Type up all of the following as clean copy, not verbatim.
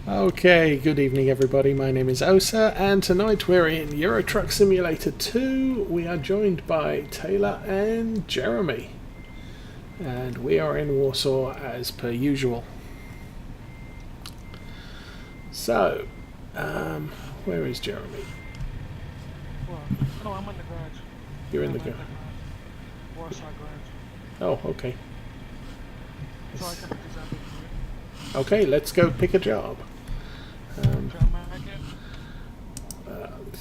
Okay, good evening everybody. My name is Osa, and tonight we're in Euro Truck Simulator 2. We are joined by Taylor and Jeremy. And we are in Warsaw as per usual. So, where is Jeremy? Well, no, I'm in the garage. You're in I'm the at garage. Warsaw garage. Oh, okay. So I can pick this up with you. Okay, let's go pick a job. Job market.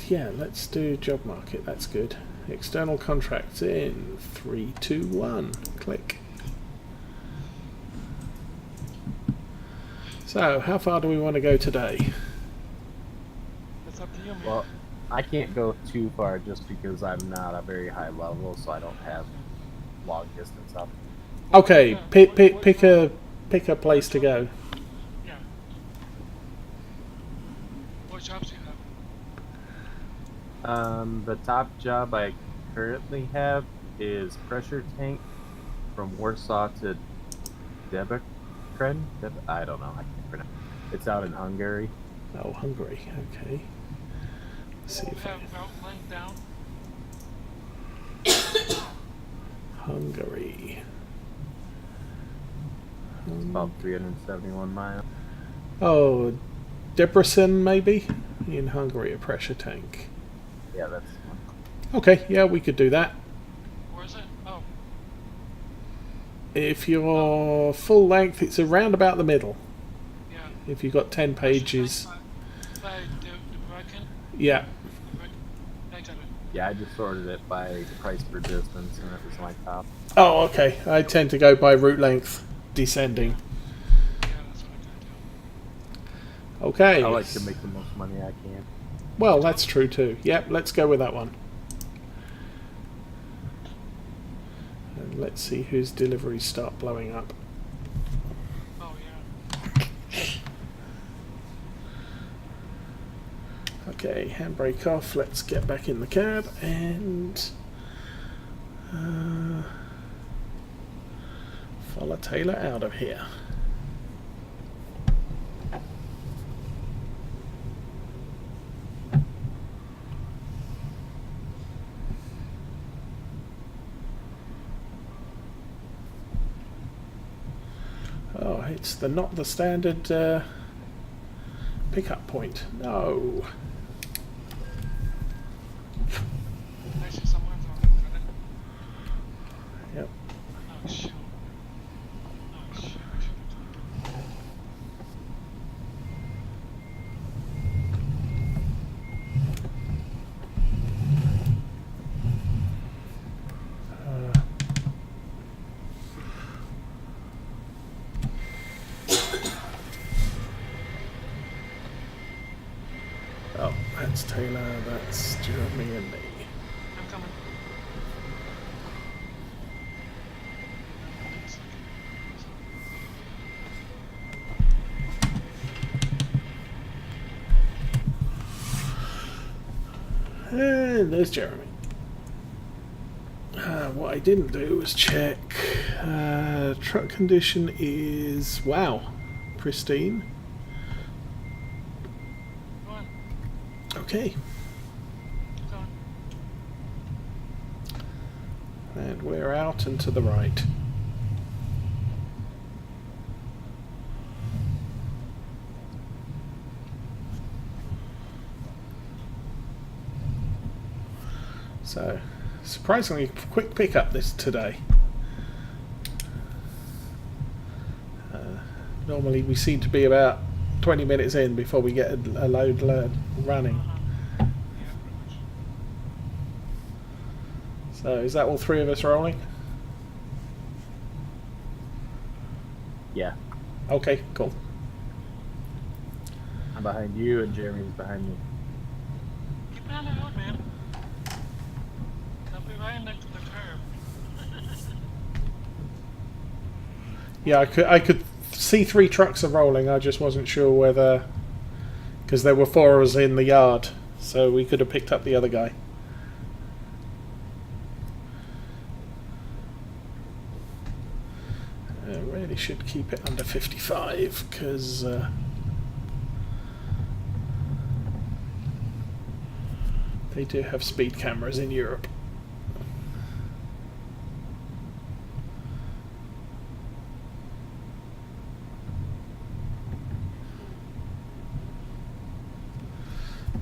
Yeah, let's do job market. That's good. External contracts in 3, 2, 1. Click. So, how far do we want to go today? It's up to you, man. Well, I can't go too far just because I'm not a very high level, so I don't have long distance up. Okay, Yeah, pick a place to go. Yeah. What jobs do you have? The top job I currently have is pressure tank from Warsaw to Debracen. I don't know. I can't pronounce. It's out in Hungary. Oh, Hungary. Okay. Let's see You if I have route length down. Hungary. It's about 371 miles. Oh, Debracen maybe in Hungary, a pressure tank. Yeah, that's one. Okay, yeah, we could do that. Where is it? Oh, If you're full length, it's around about the middle. yeah. If you've got 10 pages, By Debracen. yeah. I got it. Yeah, I just sorted it by the price per distance, and it was my top. Oh, okay. I tend to go by route length, descending. Yeah, that's what I got. Okay. I like to make the most money I can. Well, that's true too. Yep, let's go with that one. And let's see whose deliveries start blowing up. Oh, yeah. Okay, handbrake off. Let's get back in the cab and follow Taylor out of here. Oh, it's not the standard pickup point. No. I see someone's on it. Yep. Oh, shoot. Oh, shoot. Oh, that's Taylor. That's Jeremy and me. I'm coming. And there's Jeremy. What I didn't do was check. Truck condition is, wow, pristine. Go on. Okay. Go on. And we're out and to the right. So, surprisingly quick pickup this today. Normally we seem to be about 20 minutes in before we get a load running. Yeah, pretty much. So is that all three of us rolling? Yeah, Okay, cool. I'm behind you, and Jeremy's behind me. Keep on the road, man. I'll be right next to the curb. Yeah, I could see three trucks are rolling. I just wasn't sure whether, because there were four of us in the yard, so we could have picked up the other guy. Really should keep it under 55 because They do have speed cameras in Europe.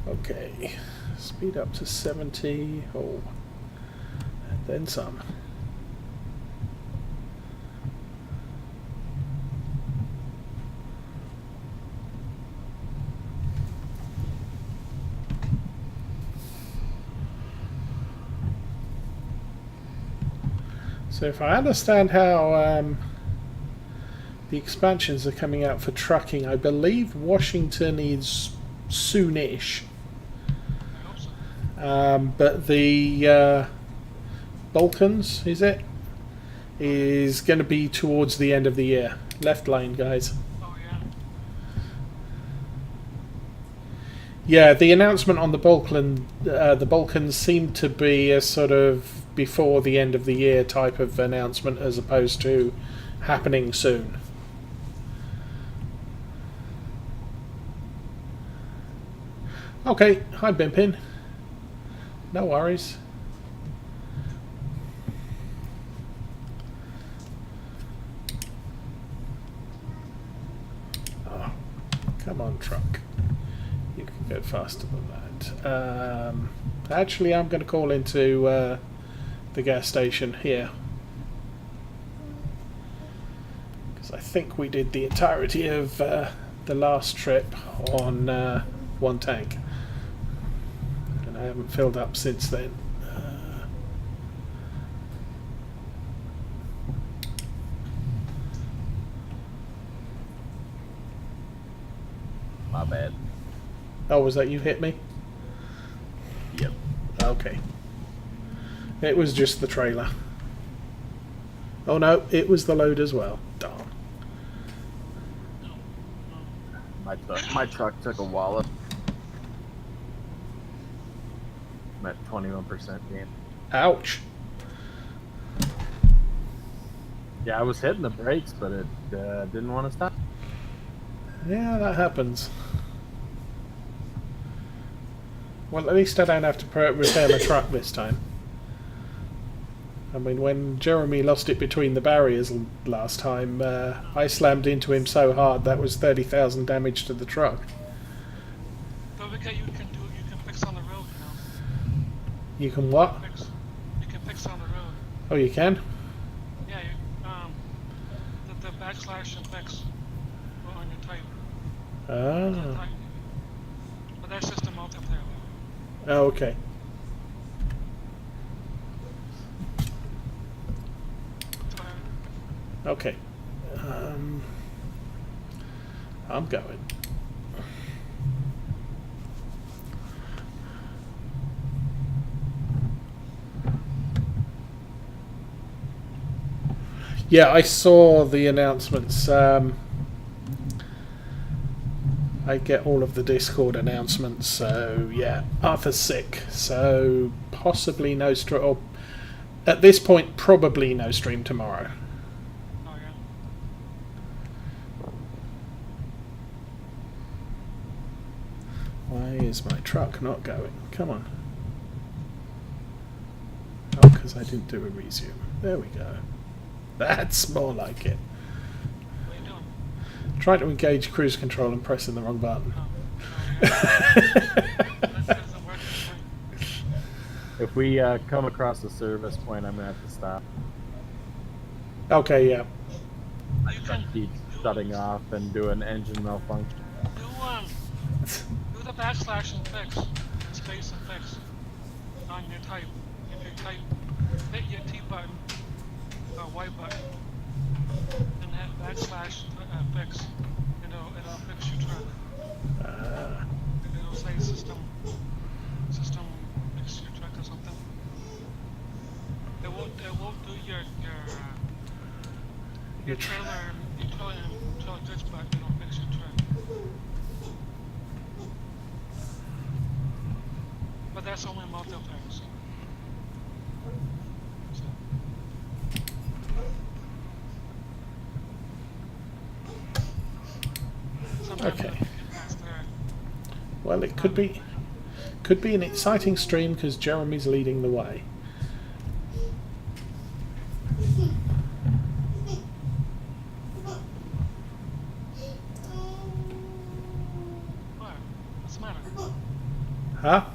Okay, speed up to 70. Oh, and then some. So if I understand how the expansions are coming out for trucking, I believe Washington is soonish. I hope so. But the Balkans, is going to be towards the end of the year. Left lane, guys. Oh yeah. Yeah, the announcement on the Balkans seemed to be a sort of before the end of the year type of announcement, as opposed to happening soon. Okay, hi Bimpin. No worries. Oh, come on, truck. You can go faster than that. Actually, I'm going to call into the gas station here, because I think we did the entirety of the last trip on one tank, and I haven't filled up since then. My bad. Oh, was that you hit me? Yep. Okay. It was just the trailer. Oh no, it was the load as well. Darn. My truck took a wallop. I'm at 21% gain. Ouch. Yeah, I was hitting the brakes, but it didn't want to stop. Yeah, that happens. Well, at least I don't have to repair my truck this time. I mean, when Jeremy lost it between the barriers last time, I slammed into him so hard that was 30,000 damage to the truck. Don't forget you can fix on the road, you know. You can what? You can fix on the road. Oh, you can? Yeah, the backslash and fix on your type. Ah. But that's just a multiplayer. Oh, okay. Okay. I'm going. Yeah, I saw the announcements. I get all of the Discord announcements, so yeah, Arthur's sick, so possibly no stream, or at this point, probably no stream tomorrow. Oh yeah. Why is my truck not going? Come on. Oh, because I didn't do a resume. There we go. That's more like it. What are you doing? Trying to engage cruise control and pressing the wrong button. Oh yeah. That doesn't work. If we come across a service point, I'm gonna have to stop. Okay, yeah. You can Keep shutting off and do an engine malfunction. do the backslash and fix, and space and fix on your type. If you type, hit your T button or Y button, and hit backslash fix, and it'll fix your truck. And it'll say system fix your truck or something. It won't do your trailer goods, but it'll fix your truck. But that's only multiplayer, so. Sometimes Okay. it'll get past there. Well, it could be Could be an exciting stream because Jeremy's leading the way. What? What's the matter? Huh?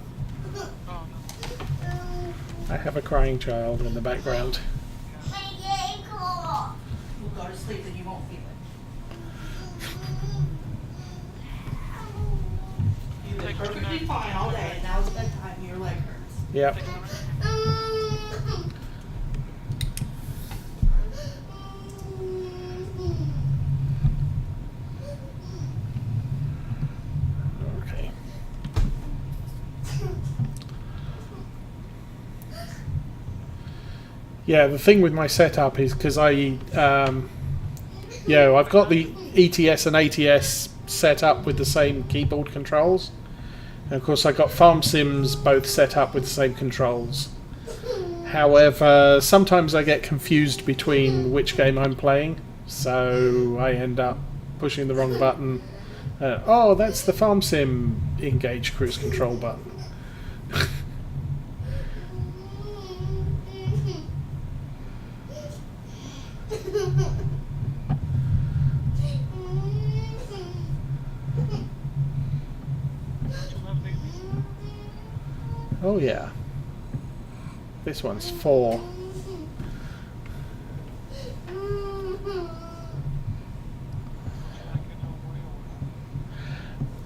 Oh, no. I have a crying child in the background. We'll go to sleep and you won't feel it. You were perfectly fine all day. Now it's bedtime and your leg hurts. Yep. Okay. Yeah, the thing with my setup is because I've got the ETS and ATS set up with the same keyboard controls. And of course, I got Farm Sims both set up with the same controls. However, sometimes I get confused between which game I'm playing, so I end up pushing the wrong button. Oh, that's the Farm Sim Engage Cruise Control button. Oh yeah. This one's 4.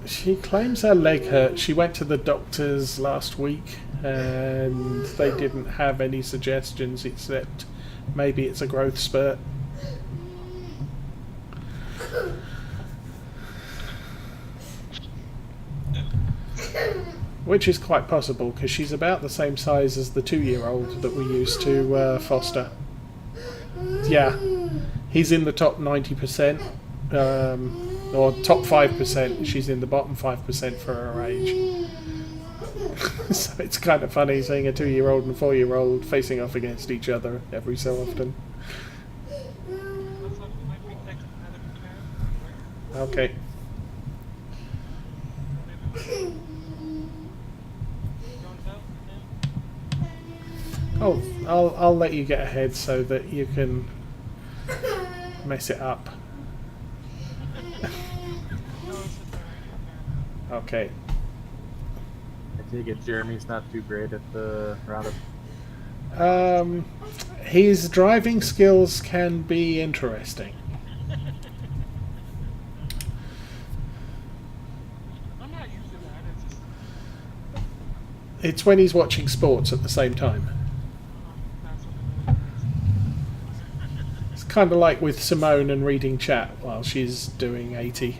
She claims her leg hurt. She went to the doctors last week and they didn't have any suggestions except maybe it's a growth spurt. Which is quite possible because she's about the same size as the 2-year-old that we used to foster. Yeah, he's in the top 90%, or top 5%. She's in the bottom 5% for her age. So it's kind of funny seeing a 2-year-old and a 4-year-old facing off against each other every so often. Okay. Oh, I'll let you get ahead so that you can mess it up. Okay. I take it Jeremy's not too great at the route of... His driving skills can be interesting. I'm not using that. It's just, It's when he's watching sports at the same time. that's what it is. It's kind of like with Simone and reading chat while she's doing 80.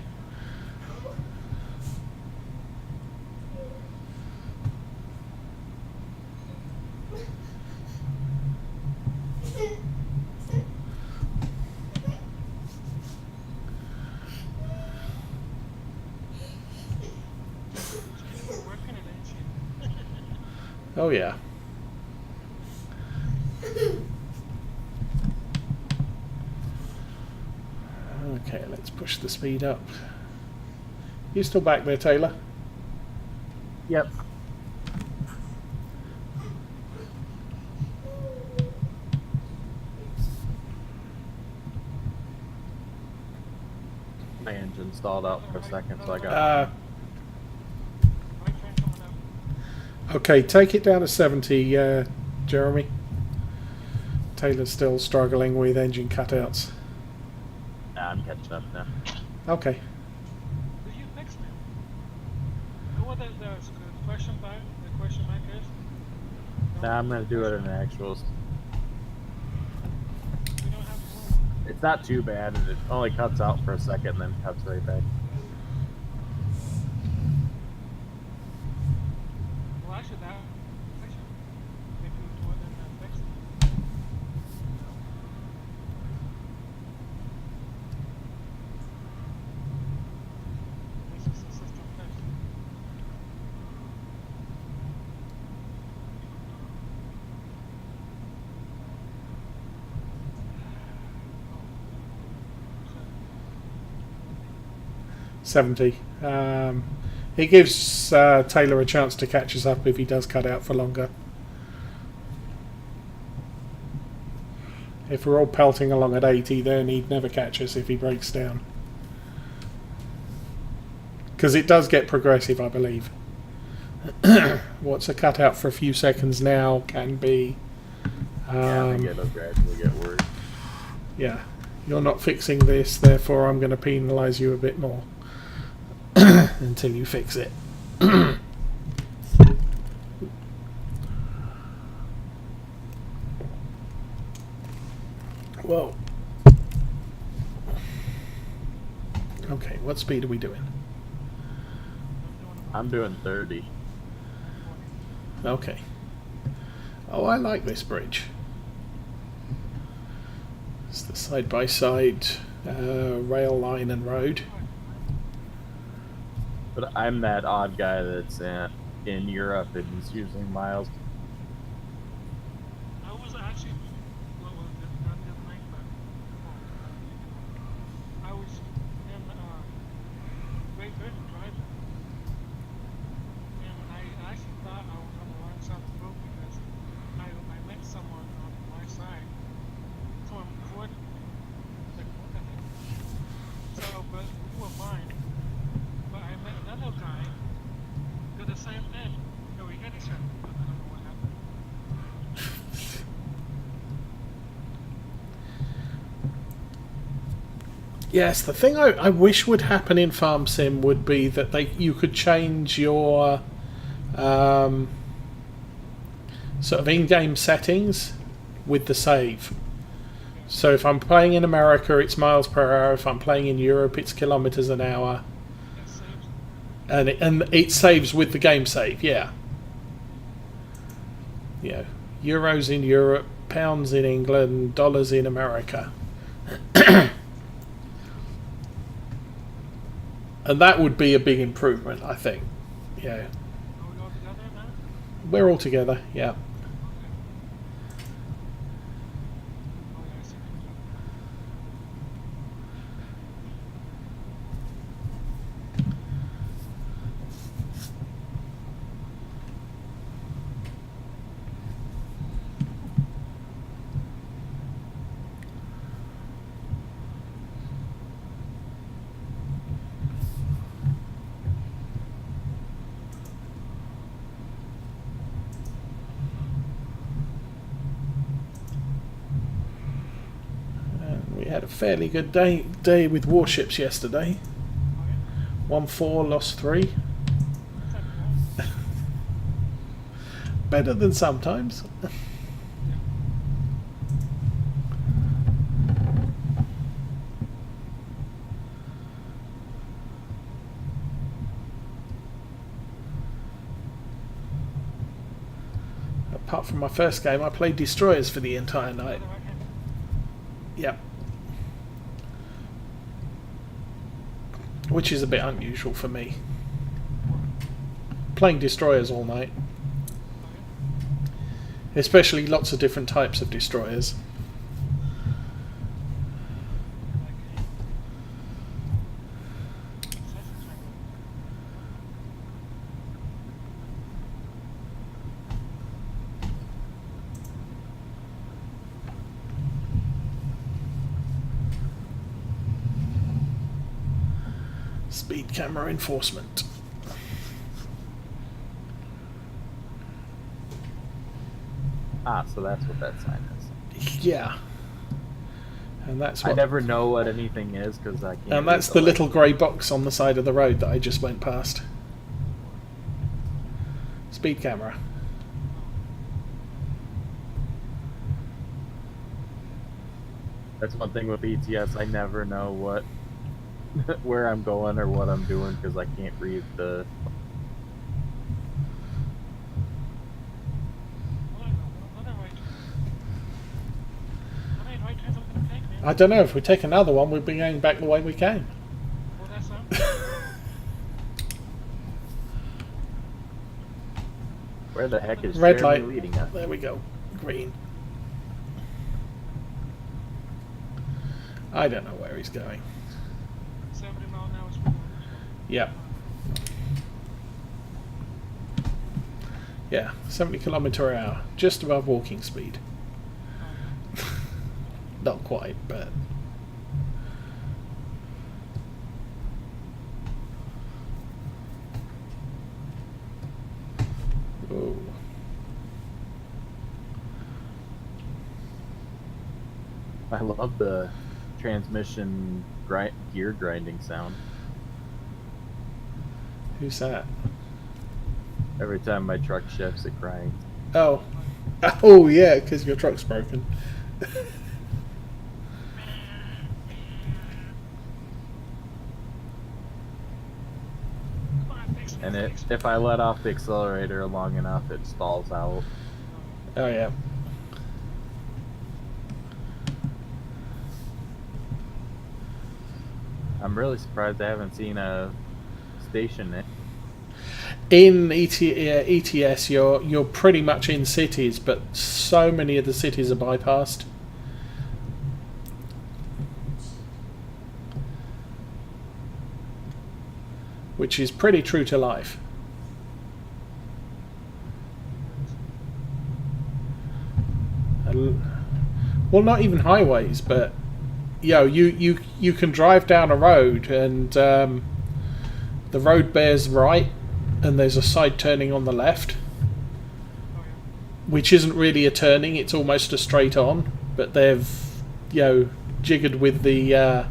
Working it, ain't she? Oh yeah. Okay, let's push the speed up. You still back there, Taylor? Yep. My engine stalled out for a second, so I got... My train coming up. Okay, take it down to 70, Jeremy. Taylor's still struggling with engine cutouts. Nah, I'm catching up now. Okay. Do you fix me? Know what the question mark? The question mark is? Nah, I'm gonna do it in the actuals. We don't have room. It's not too bad, and it only cuts out for a second, and then cuts right back. Well, actually, maybe we do it in the fix it. This is the system fix. 70. It gives Taylor a chance to catch us up if he does cut out for longer. If we're all pelting along at 80, then he'd never catch us if he breaks down. Because it does get progressive, I believe. What's a cutout for a few seconds now can be... yeah, I think it'll gradually get worse. Yeah, you're not fixing this, therefore I'm going to penalise you a bit more. Until you fix it. Whoa. Okay, what speed are we doing? I'm doing 30. Okay. Oh, I like this bridge. It's the side-by-side rail line and road. But I'm that odd guy that's in Europe and he's using miles. I was actually, what was it, not the other night, but I was in Great Britain driving, and I actually thought I was on the wrong side of the road because I met someone on my side, someone before me, like, what the heck? So, but we were fine. But I met another guy, did the same thing, and we hit each other, but I don't know what happened. Yes, the thing I wish would happen in Farm Sim would be that you could change your sort of in-game settings with the save. So if I'm playing in America, it's miles per hour. If I'm playing in Europe, it's kilometers an hour. It saves. And it saves with the game save, yeah. Yeah, euros in Europe, pounds in England, dollars in America. And that would be a big improvement, I think. Yeah. Are we all together now? We're all together, yeah. Oh, yeah, I see. And we had a fairly good day with warships yesterday. Oh, yeah? 1-4, lost 3. What's that? Better than sometimes. Apart from my first game, I played destroyers for the entire night. Yep. Which is a bit unusual for me. Playing destroyers all night. Especially lots of different types of destroyers. Speed camera enforcement. Ah, so that's what that sign is. Yeah. And that's I what. never know what anything is because I can't. And that's the little grey box on the side of the road that I just went past. Speed camera. That's one thing with ETS. I never know what, where I'm going or what I'm doing because I can't read the. I don't know, if we take another one, we'll be going back the way we came. Well, that's up. Where the heck is Red Jeremy light. leading us? There we go. Green. I don't know where he's going. 70 mile an hour speed. Yep. Yeah, 70 km/h, just above walking speed. Not quite, but. Oh. I love the transmission gear grinding sound. Who's that? Every time my truck shifts, it grinds. Oh. Oh, yeah, because your truck's broken. And if I let off the accelerator long enough, it stalls out. Oh, yeah. I'm really surprised I haven't seen a station In ETS, you're pretty much in cities, but so many of the cities are bypassed. Which is pretty true to life. Well, not even highways, but you can drive down a road and the road bears right, and there's a side turning on the left, which isn't really a turning; it's almost a straight on. But they've jiggered with the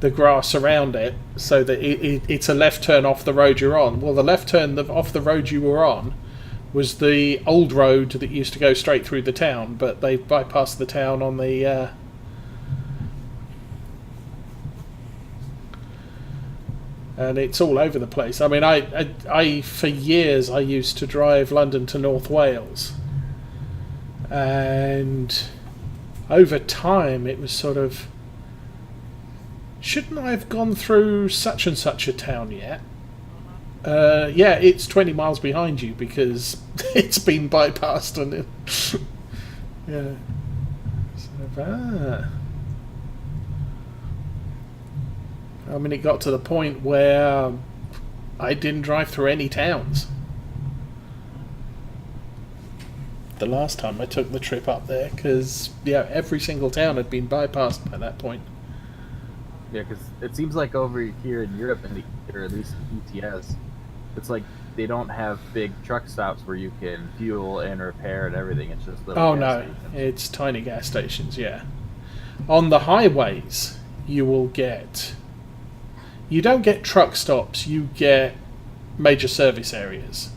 grass around it so that it's a left turn off the road you're on. Well, the left turn off the road you were on was the old road that used to go straight through the town, but they bypassed the town on the and it's all over the place. I mean, I for years I used to drive London to North Wales, and over time it was sort of, shouldn't I have gone through such and such a town yet? Yeah, it's 20 miles behind you because it's been bypassed and yeah. So, I mean, it got to the point where I didn't drive through any towns. The last time I took the trip up there, because every single town had been bypassed by that point. Yeah, because it seems like over here in Europe, or at least ETS, it's like they don't have big truck stops where you can fuel and repair and everything. It's just little gas stations. It's tiny gas stations, yeah. On the highways, you will get... You don't get truck stops, you get major service areas.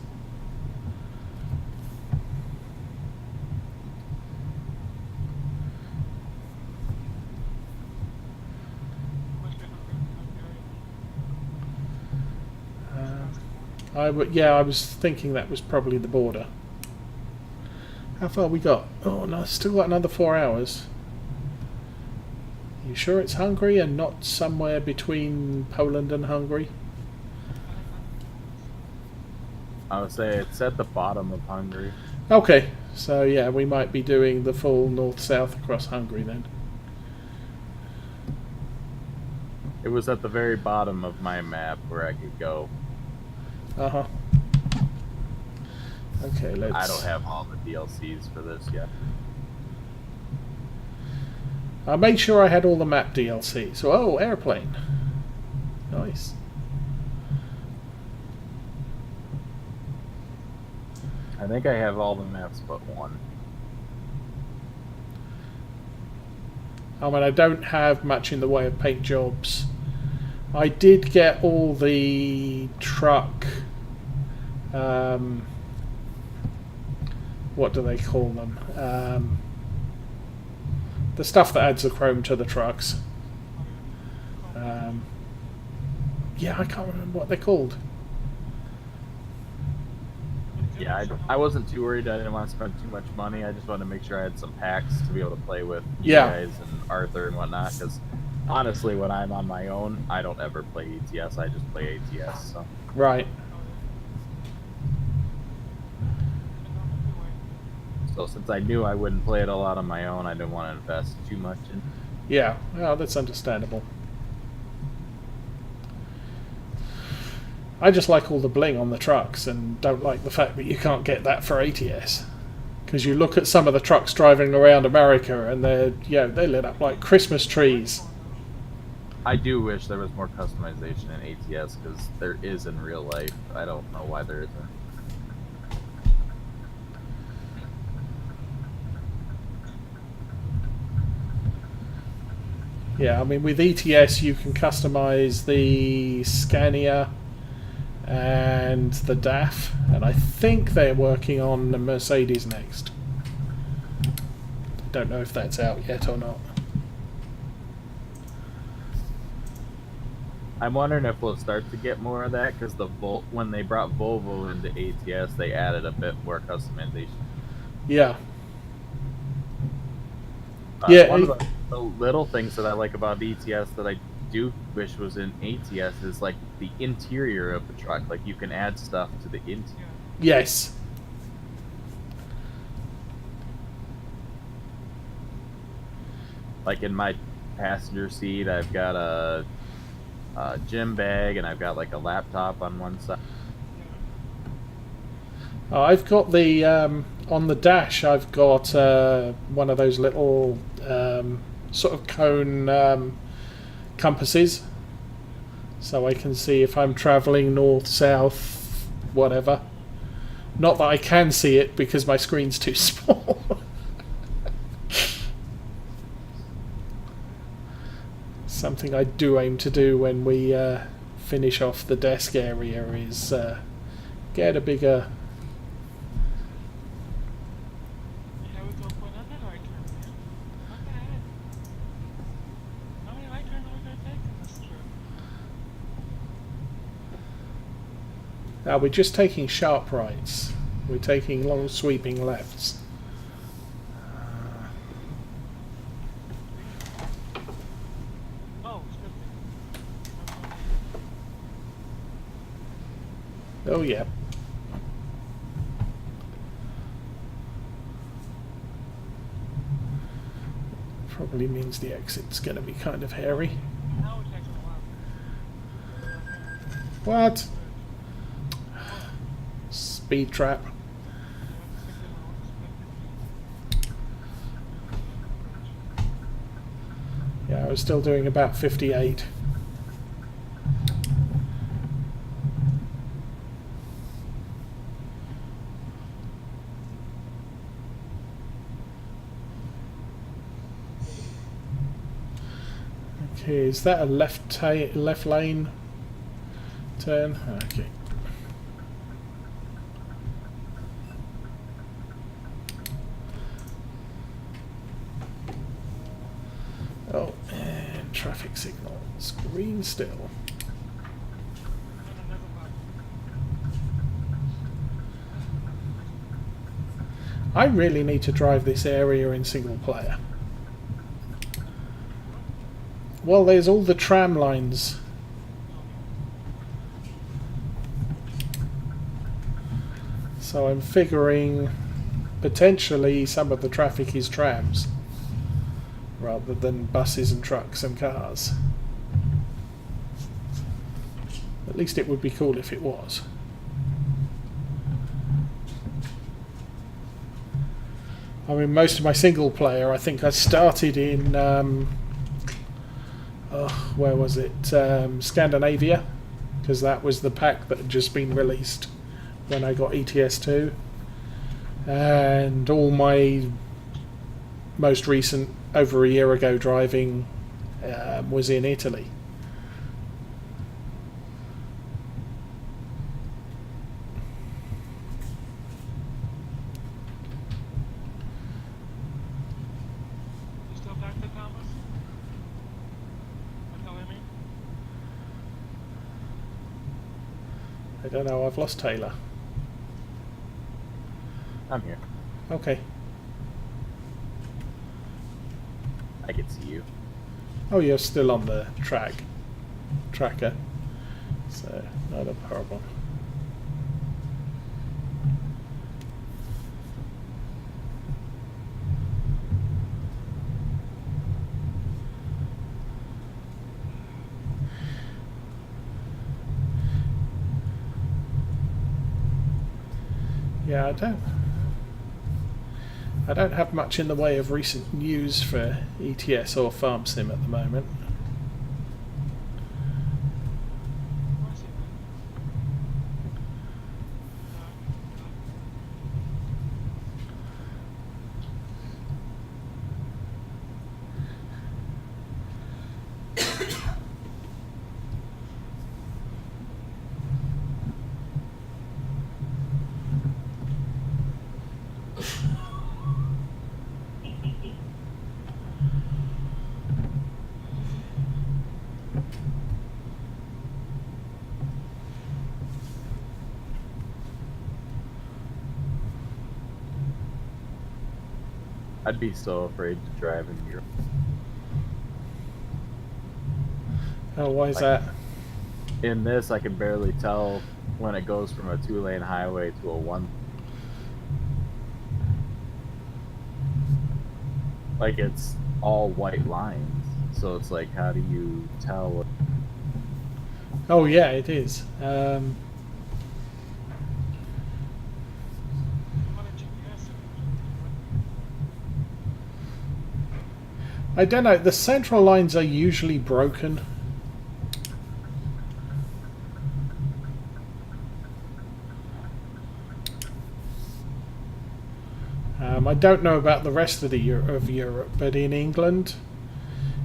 I was thinking that was probably the border. How far we got? Oh no, still got another 4 hours. You sure it's Hungary and not somewhere between Poland and Hungary? I would say it's at the bottom of Hungary. Okay, so yeah, we might be doing the full north-south across Hungary then. It was at the very bottom of my map where I could go. Uh-huh. Okay, let's... I don't have all the DLCs for this yet. I made sure I had all the map DLC. So, oh, airplane. Nice. I think I have all the maps but one. I mean, I don't have much in the way of paint jobs. I did get all the truck... what do they call them? The stuff that adds the chrome to the trucks. Yeah, I can't remember what they're called. Yeah, I wasn't too worried. I didn't want to spend too much money. I just wanted to make sure I had some packs to be able to play with you guys and Arthur and whatnot. Because honestly, when I'm on my own, I don't ever play ETS. I just play ATS. So. Right. So since I knew I wouldn't play it a lot on my own, I didn't want to invest too much in. Yeah, well, that's understandable. I just like all the bling on the trucks and don't like the fact that you can't get that for ATS. Because you look at some of the trucks driving around America and they're lit up like Christmas trees. I do wish there was more customization in ATS because there is in real life. I don't know why there isn't. Yeah, I mean with ETS you can customize the Scania and the DAF, and I think they're working on the Mercedes next. Don't know if that's out yet or not. I'm wondering if we'll start to get more of that because when they brought Volvo into ATS, they added a bit more customization. Yeah. One of the little things that I like about ETS that I do wish was in ATS is like the interior of the truck. Like you can add stuff to the interior. Yes. Like in my passenger seat, I've got a gym bag and I've got like a laptop on one side. Oh, I've got the on the dash. I've got one of those little sort of cone compasses, so I can see if I'm travelling north, south, whatever. Not that I can see it because my screen's too small. Something I do aim to do when we finish off the desk area is get a bigger. Yeah, we go for another right turn, man. Not bad. How many right turns are we going to take in this trip? We're just taking sharp rights. We're taking long sweeping lefts. Oh, it's good. Oh yeah. Probably means the exit's going to be kind of hairy. Now we're taking a while. What? Speed trap. Yeah, I was still doing about 58. Okay, is that a left lane turn? Okay. Oh, and traffic signals. Green still. And another one. I really need to drive this area in single player. Well, there's all the tram lines. So I'm figuring potentially some of the traffic is trams rather than buses and trucks and cars. At least it would be cool if it was. I mean, most of my single player, I think I started in where was it? Scandinavia, because that was the pack that had just been released when I got ETS2, and all my most recent over a year ago driving was in Italy. You still back to Thomas? That's all I mean? I don't know, I've lost Taylor. I'm here. Okay. I can see you. Oh, you're still on the tracker, so not a problem. Yeah, I don't have much in the way of recent news for ETS or Farm Sim at the moment. Where's he been? I'd be so afraid to drive in Europe. Oh, why is Like, that? in this, I can barely tell when it goes from a 2-lane highway to a 1. Like, it's all white lines, so it's like, how do you tell? Oh yeah, it is. You want a GPS? I don't know. The central lines are usually broken. I don't know about the rest of Europe, but in England,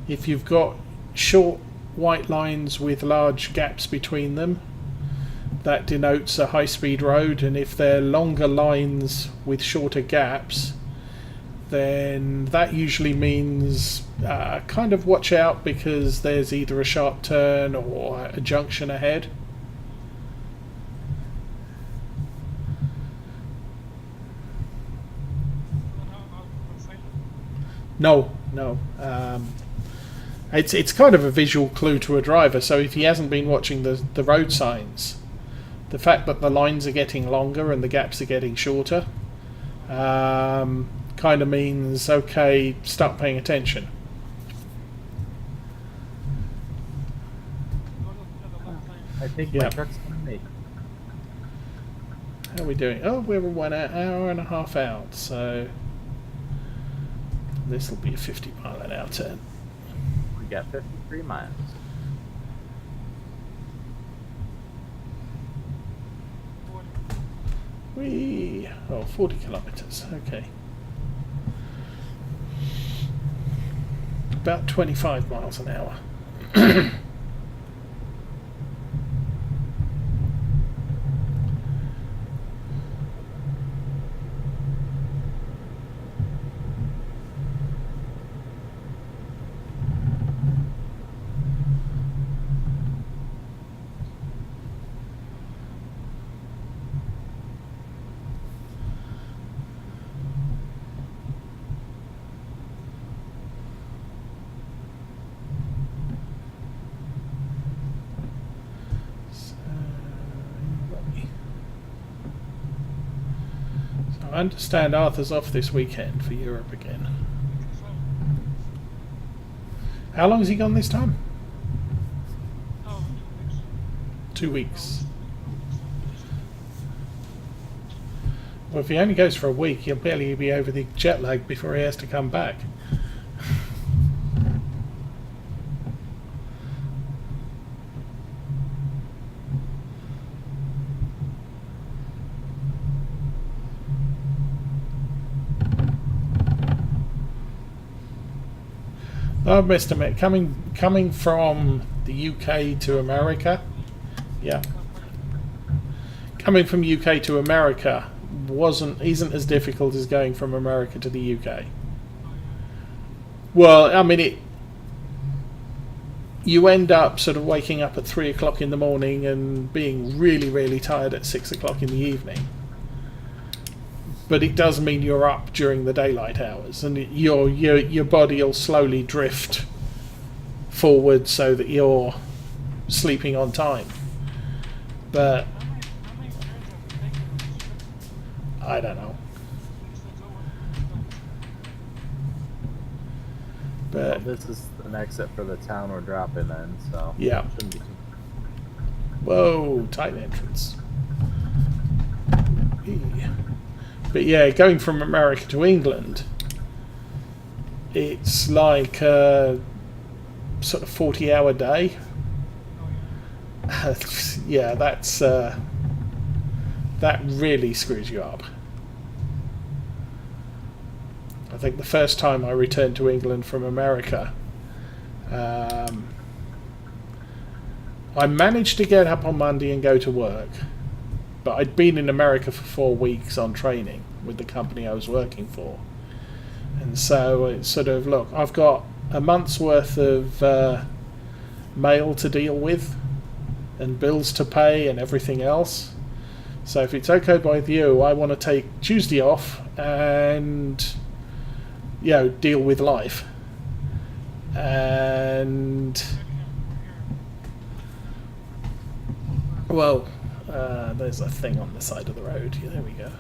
if you've got short white lines with large gaps between them, that denotes a high-speed road, and if they're longer lines with shorter gaps, then that usually means kind of watch out because there's either a sharp turn or a junction ahead. No. It's kind of a visual clue to a driver. So if he hasn't been watching the road signs, the fact that the lines are getting longer and the gaps are getting shorter, kind of means okay, start paying attention. I think Yeah. my truck's gonna make. How are we doing? Oh, we're 1 hour and a half out, so this will be a 50-mile-an-hour turn. We got 53 miles. Whee! Oh, 40 kilometres. Okay. About 25 miles an hour. I understand Arthur's off this weekend for Europe again. How long has he gone this time? Oh, 2 weeks. Well, if he only goes for a week, he'll barely be over the jet lag before he has to come back. I must admit, coming from the UK to America, yeah, coming from UK to America isn't as difficult as going from America to the UK. Well, I mean, you end up sort of waking up at 3 o'clock in the morning and being really, really tired at 6 o'clock in the evening. But it does mean you're up during the daylight hours, and your body will slowly drift forward so that you're sleeping on time. But how many turns have we taken on this trip? I don't know. But This is an exit for the town we're dropping in, so yeah. shouldn't be too. Whoa, tight entrance. Eee. But yeah, going from America to England, it's like a sort of 40-hour day. Yeah, that's that really screws you up. I think the first time I returned to England from America, I managed to get up on Monday and go to work, but I'd been in America for 4 weeks on training with the company I was working for. And so it's sort of, look, I've got a month's worth of mail to deal with and bills to pay and everything else. So if it's okay with you, I want to take Tuesday off and, you know, deal with life. And, well, there's a thing on the side of the road. There we go.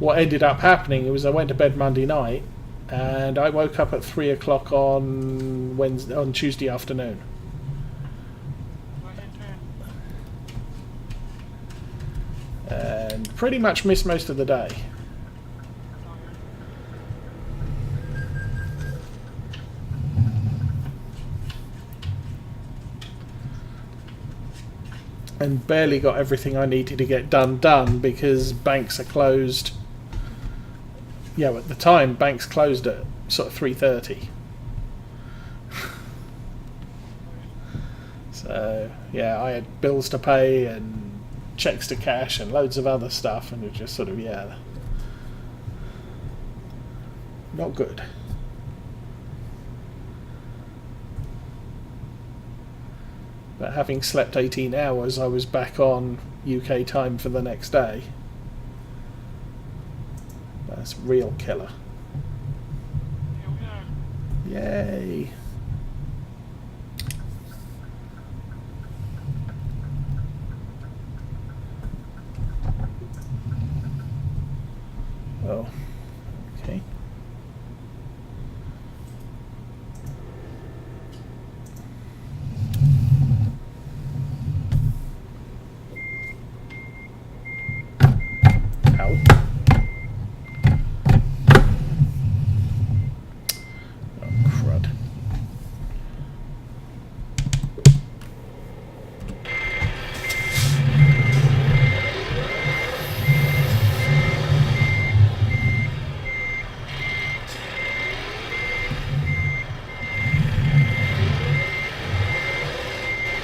What ended up happening was I went to bed Monday night and I woke up at 3 o'clock on Tuesday afternoon. And pretty much missed most of the day. And barely got everything I needed to get done because banks are closed. Yeah, at the time banks closed at sort of 3:30. So yeah, I had bills to pay and checks to cash and loads of other stuff, and it just sort of, yeah, not good. But having slept 18 hours, I was back on UK time for the next day. That's real killer. Yay! Oh, okay. Ow. Oh, crud.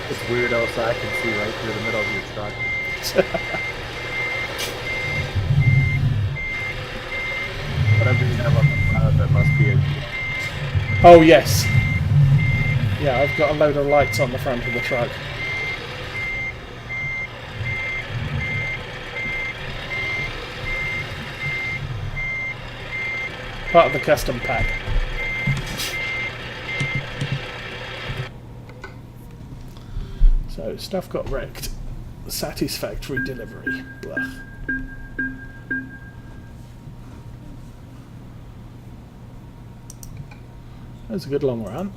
It's weird outside. I can see right through the middle of your truck. Whatever you have on the front of it must be a... Oh, yes. Yeah, I've got a load of lights on the front of the truck. Part of the custom pack. So, stuff got wrecked. Satisfactory delivery. Blah. That was a good long run.